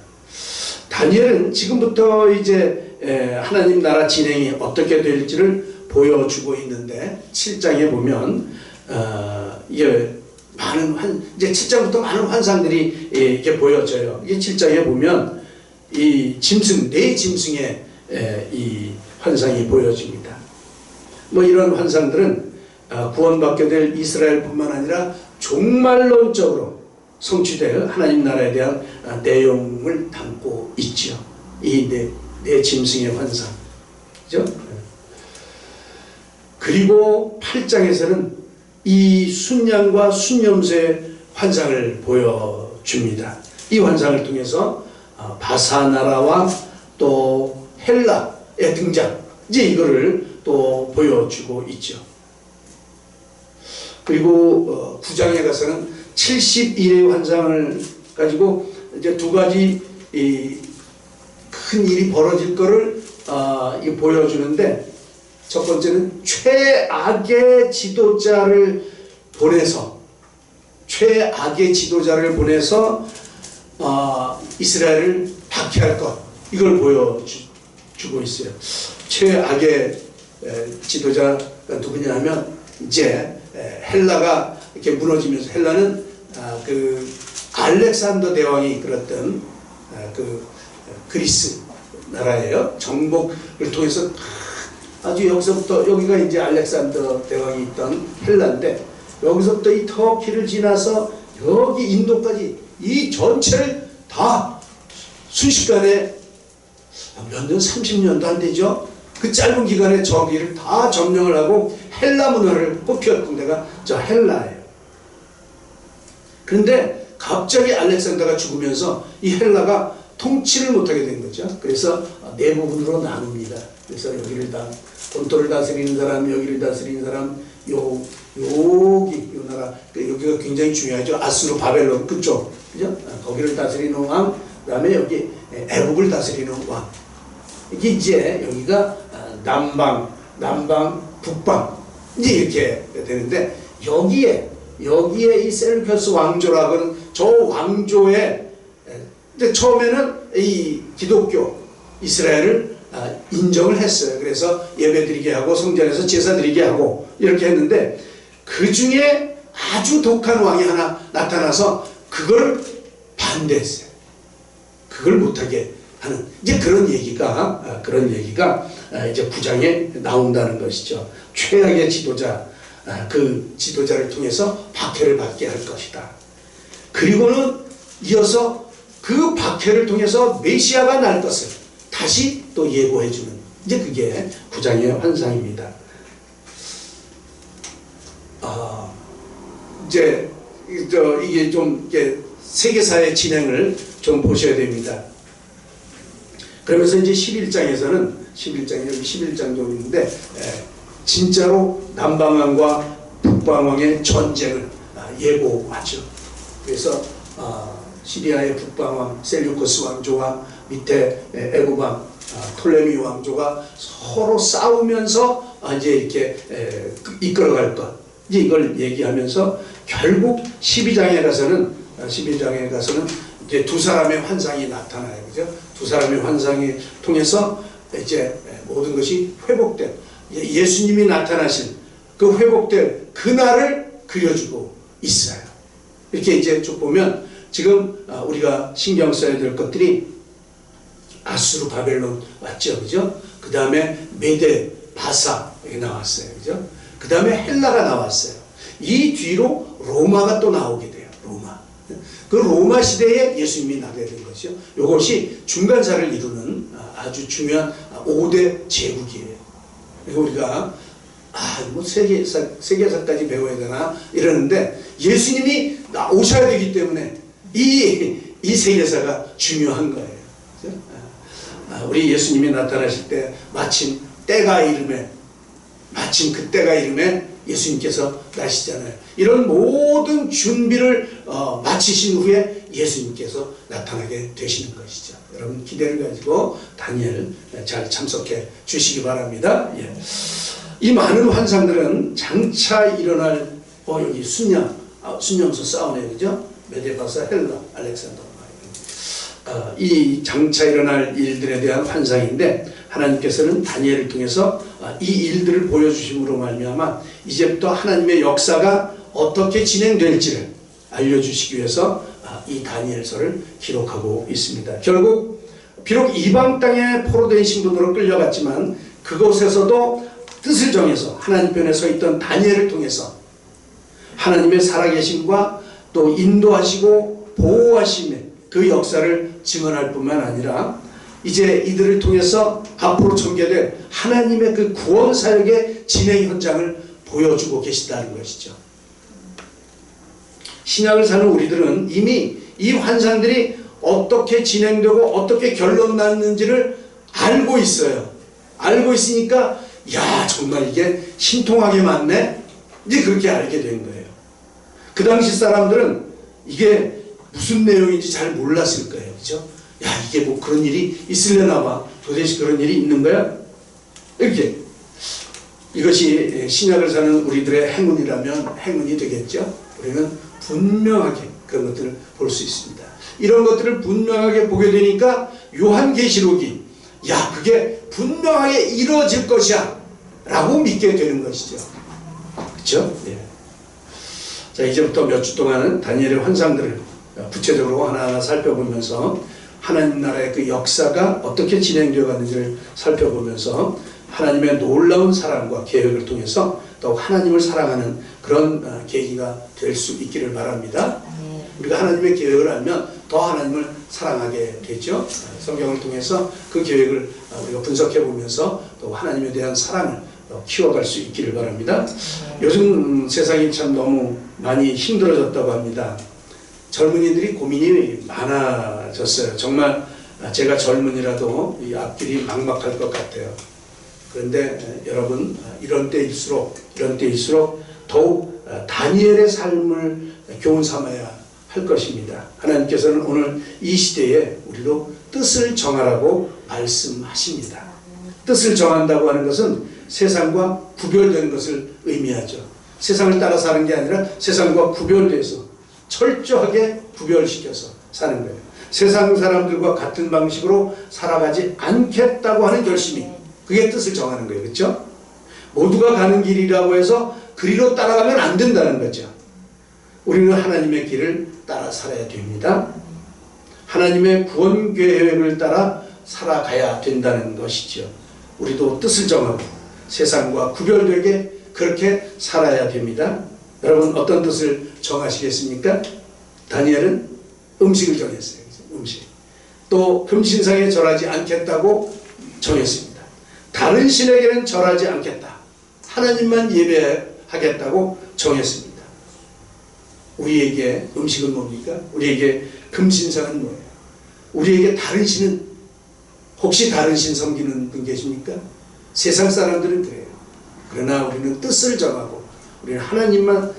다니엘은 지금부터 이제 하나님 나라 진행이 어떻게 될지를 보여주고 있는데 7장에 보면 이게 이제 7장부터 많은 환상들이 이렇게 보여져요. 이게 7장에 보면 이 짐승, 네 짐승의 이 환상이 보여집니다. 뭐 이런 환상들은 구원받게 될 이스라엘뿐만 아니라 종말론적으로 성취될 하나님 나라에 대한 내용을 담고 있죠. 이 네 짐승의 환상. 그죠? 그리고 8장에서는 이 순양과 순염소의 환상을 보여줍니다. 이 환상을 통해서 바사 나라와 또 헬라의 등장, 이제 이거를 또 보여주고 있죠. 그리고 9장에 가서는 71의 환상을 가지고 이제 두 가지 큰 일이 벌어질 거를 보여주는데, 첫 번째는 최악의 지도자를 보내서 이스라엘을 박해할 것, 이걸 보여주고 있어요. 최악의 지도자가 누구냐 하면 이제 헬라가 이렇게 무너지면서, 헬라는 그 알렉산더 대왕이 이끌었던 그 그리스 나라예요. 정복을 통해서 아주 여기서부터, 여기가 이제 알렉산더 대왕이 있던 헬라인데, 여기서부터 이 터키를 지나서 여기 인도까지 이 전체를 다 순식간에 몇 년, 30년도 안 되죠. 그 짧은 기간에 저기를 다 점령을 하고 헬라 문화를 뽑혔던 데가 저 헬라예요. 그런데 갑자기 알렉산더가 죽으면서 이 헬라가 통치를 못하게 된 거죠. 그래서 네 부분으로 나눕니다. 그래서 여기를 본토를 다스리는 사람, 여기를 다스리는 사람, 여기 이 나라, 여기가 굉장히 중요하죠. 아수르 바벨론 그쪽, 그죠? 거기를 다스리는 왕, 그다음에 여기 애국을 다스리는 왕. 이게 이제 여기가 남방, 북방, 이제 이렇게 되는데, 여기에 이 셀루커스 왕조라고는 저 왕조의, 근데 처음에는 이 기독교 이스라엘을 인정을 했어요. 그래서 예배드리게 하고 성전에서 제사드리게 하고 이렇게 했는데, 그 중에 아주 독한 왕이 하나 나타나서 그걸 반대했어요. 그걸 못하게 하는, 이제 그런 얘기가 이제 9장에 나온다는 것이죠. 최악의 지도자, 그 지도자를 통해서 박해를 받게 할 것이다. 그리고는 이어서 그 박해를 통해서 메시아가 날 것을 다시 또 예고해주는, 이제 그게 9장의 환상입니다. 이제 이게 좀 세계사의 진행을 좀 보셔야 됩니다. 그러면서 이제 11장에서는 11장 정도 있는데, 진짜로 남방왕과 북방왕의 전쟁을 예고하죠. 그래서 시리아의 북방왕 셀루코스 왕조와 밑에 애굽왕 톨레미 왕조가 서로 싸우면서 이제 이렇게 이끌어갈 것, 이제 이걸 얘기하면서 결국 12장에 가서는 이제 두 사람의 환상이 나타나요. 그죠? 두 사람의 환상이 통해서 이제 모든 것이 회복된, 예수님이 나타나신 그 회복될 그날을 그려주고 있어요. 이렇게 이제 쭉 보면 지금 우리가 신경 써야 될 것들이 아수르 바벨론 왔죠. 그죠? 그 다음에 메데 바사 여기 나왔어요. 그죠? 그 다음에 헬라가 나왔어요. 이 뒤로 로마가 또 나오게 돼요. 로마. 그 로마 시대에 예수님이 나게 된 것이요. 이것이 중간사를 이루는 아주 중요한 5대 제국이에요. 그리고 우리가 뭐 세계사까지 배워야 되나 이러는데, 예수님이 오셔야 되기 때문에 이 세계사가 중요한 거예요. 우리 예수님이 나타나실 때 마침 그 때가 이름에 예수님께서 나시잖아요. 이런 모든 준비를 마치신 후에 예수님께서 나타나게 되시는 것이죠. 여러분 기대를 가지고 다니엘 잘 참석해 주시기 바랍니다. 예. 이 많은 환상들은 장차 일어날 여기 순영소 싸우네요. 그죠? 메데바사, 헬라, 알렉산더. 이 장차 일어날 일들에 대한 환상인데, 하나님께서는 다니엘을 통해서 이 일들을 보여주심으로 말미암아 이제부터 하나님의 역사가 어떻게 진행될지를 알려주시기 위해서 이 다니엘서를 기록하고 있습니다. 결국 비록 이방 땅에 포로된 신분으로 끌려갔지만 그곳에서도 뜻을 정해서 하나님 편에 서 있던 다니엘을 통해서 하나님의 살아계심과 또 인도하시고 보호하심의 그 역사를 증언할 뿐만 아니라 이제 이들을 통해서 앞으로 전개될 하나님의 그 구원 사역의 진행 현장을 보여주고 계시다는 것이죠. 신약을 사는 우리들은 이미 이 환상들이 어떻게 진행되고 어떻게 결론 났는지를 알고 있어요. 알고 있으니까 야, 정말 이게 신통하게 맞네? 이제 그렇게 알게 된 거예요. 그 당시 사람들은 이게 무슨 내용인지 잘 몰랐을 거예요. 그죠? 야, 이게 뭐 그런 일이 있으려나 봐. 도대체 그런 일이 있는 거야? 이렇게. 이것이 신약을 사는 우리들의 행운이라면 행운이 되겠죠? 우리는 분명하게 그런 것들을 볼 수 있습니다. 이런 것들을 분명하게 보게 되니까 요한계시록이 야, 그게 분명하게 이루어질 것이야 라고 믿게 되는 것이죠. 그렇죠? 네. 자, 이제부터 몇 주 동안은 다니엘의 환상들을 구체적으로 하나하나 살펴보면서 하나님 나라의 그 역사가 어떻게 진행되어 가는지를 살펴보면서 하나님의 놀라운 사랑과 계획을 통해서 더욱 하나님을 사랑하는 그런 계기가 될 수 있기를 바랍니다. 우리가 하나님의 계획을 알면 더 하나님을 사랑하게 되죠. 성경을 통해서 그 계획을 우리가 분석해 보면서 또 하나님에 대한 사랑을 키워갈 수 있기를 바랍니다. 요즘 세상이 참 너무 많이 힘들어졌다고 합니다. 젊은이들이 고민이 많아졌어요. 정말 제가 젊은이라도 이 앞길이 막막할 것 같아요. 그런데 여러분, 이런 때일수록 더욱 다니엘의 삶을 교훈 삼아야 할 것입니다. 하나님께서는 오늘 이 시대에 우리도 뜻을 정하라고 말씀하십니다. 뜻을 정한다고 하는 것은 세상과 구별된 것을 의미하죠. 세상을 따라 사는 게 아니라 세상과 구별돼서 철저하게 구별시켜서 사는 거예요. 세상 사람들과 같은 방식으로 살아가지 않겠다고 하는 결심이, 그게 뜻을 정하는 거예요. 그렇죠? 모두가 가는 길이라고 해서 그리로 따라가면 안 된다는 거죠. 우리는 하나님의 길을 따라 살아야 됩니다. 하나님의 구원 계획을 따라 살아가야 된다는 것이죠. 우리도 뜻을 정하고 세상과 구별되게 그렇게 살아야 됩니다. 여러분, 어떤 뜻을 정하시겠습니까? 다니엘은 음식을 정했어요. 음식. 또 금신상에 절하지 않겠다고 정했습니다. 다른 신에게는 절하지 않겠다. 하나님만 예배하겠다고 정했습니다. 우리에게 음식은 뭡니까? 우리에게 금신상은 뭐예요? 우리에게 다른 신은, 혹시 다른 신 섬기는 분 계십니까? 세상 사람들은 그래요. 그러나 우리는 뜻을 정하고 우리는 하나님만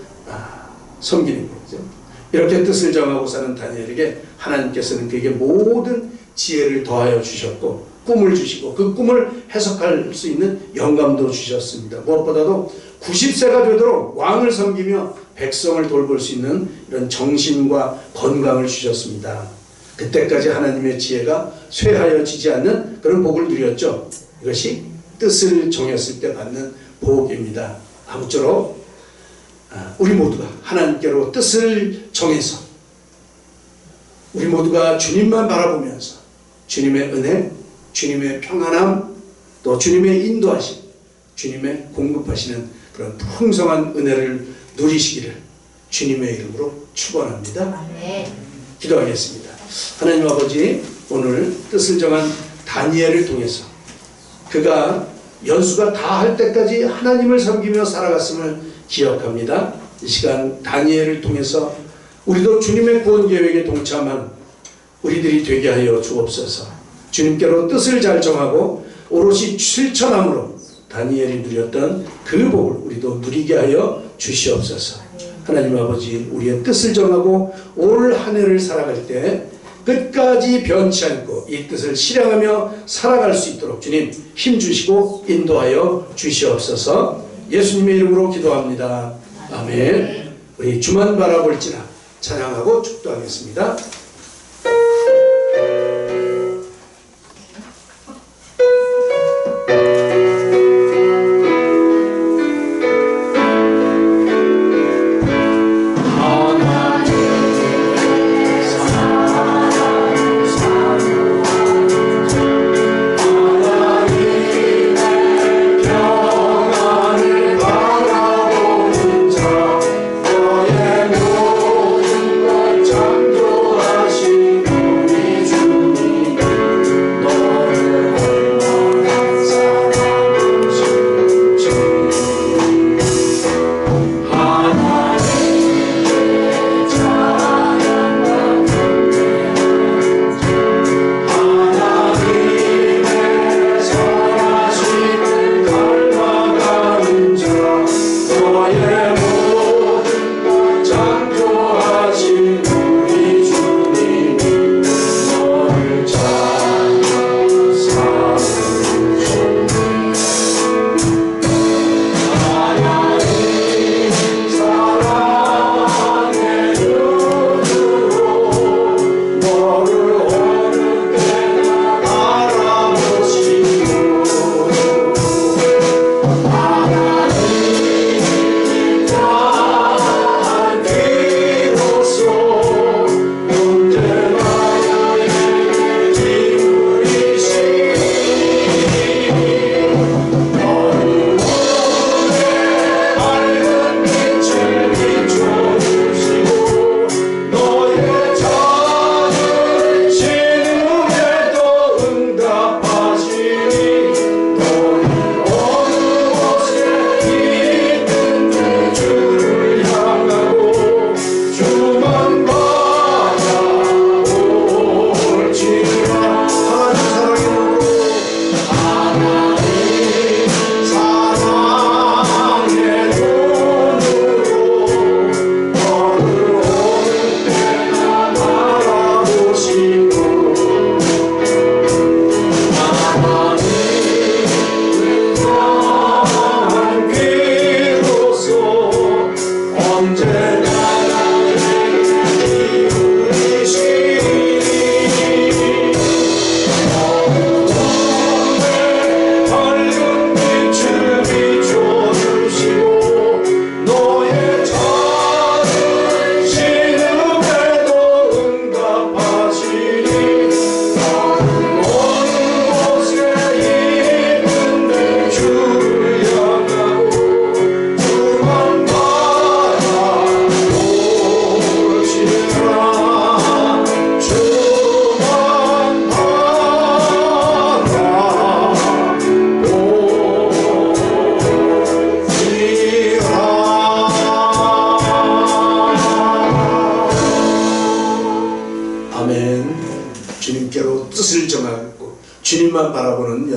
섬기는 거죠. 이렇게 뜻을 정하고 사는 다니엘에게 하나님께서는 그에게 모든 지혜를 더하여 주셨고 꿈을 주시고 그 꿈을 해석할 수 있는 영감도 주셨습니다. 무엇보다도 90세가 되도록 왕을 섬기며 백성을 돌볼 수 있는 이런 정신과 건강을 주셨습니다. 그때까지 하나님의 지혜가 쇠하여지지 않는 그런 복을 누렸죠. 이것이 뜻을 정했을 때 받는 복입니다. 아무쪼록 우리 모두가 하나님께로 뜻을 정해서 우리 모두가 주님만 바라보면서 주님의 은혜, 주님의 평안함, 또 주님의 인도하심, 주님의 공급하시는 그런 풍성한 은혜를 누리시기를 주님의 이름으로 축원합니다. 기도하겠습니다. 하나님 아버지, 오늘 뜻을 정한 다니엘을 통해서 그가 연수가 다 할 때까지 하나님을 섬기며 살아갔음을 기억합니다. 이 시간 다니엘을 통해서 우리도 주님의 구원 계획에 동참한 우리들이 되게 하여 주옵소서. 주님께로 뜻을 잘 정하고 오롯이 실천함으로 다니엘이 누렸던 그 복을 우리도 누리게 하여 주시옵소서. 하나님 아버지, 우리의 뜻을 정하고 올 한 해를 살아갈 때 끝까지 변치 않고 이 뜻을 실행하며 살아갈 수 있도록 주님 힘주시고 인도하여 주시옵소서. 예수님의 이름으로 기도합니다. 아멘. 우리 주만 바라볼지라 찬양하고 축도하겠습니다.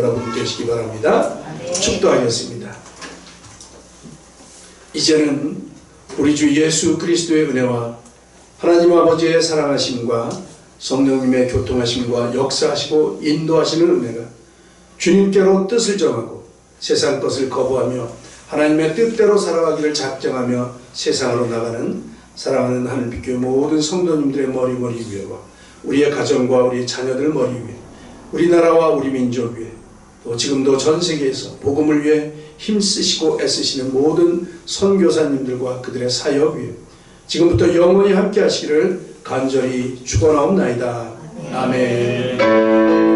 여러분 되시기 바랍니다. 축도하겠습니다. 이제는 우리 주 예수 그리스도의 은혜와 하나님 아버지의 사랑하심과 성령님의 교통하심과 역사하시고 인도하시는 은혜가 주님께로 뜻을 정하고 세상 것을 거부하며 하나님의 뜻대로 살아가기를 작정하며 세상으로 나가는 사랑하는 하늘빛교회 모든 성도님들의 머리 위에와 우리의 가정과 우리 자녀들 머리 위에 우리나라와 우리 민족 위에 또 지금도 전 세계에서 복음을 위해 힘쓰시고 애쓰시는 모든 선교사님들과 그들의 사역 위에 지금부터 영원히 함께 하시기를 간절히 축원하옵나이다. 아멘.